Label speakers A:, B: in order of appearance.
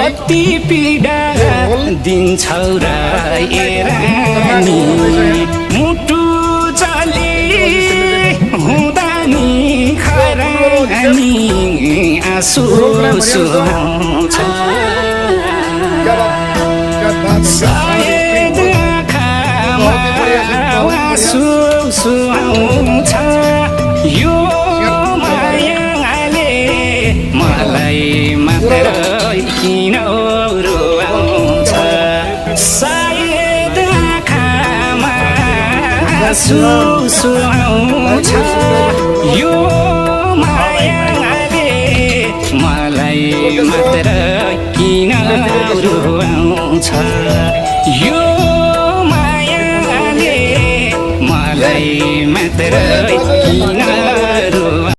A: कति पीडा दिन्छौ र ए रानी मुटु चली हुँदा नि खरानी आँसु सुहाउँछ सायद आँखामा आँसु सुहाउँछ यो मायाले मलाई मात्र किन रुवाउँछ सायद आँखामा आँसु सुहाउँछ यो मायाले मलाई मात्र किन रुवाउँछ यो मायाले मलाई मात्र किन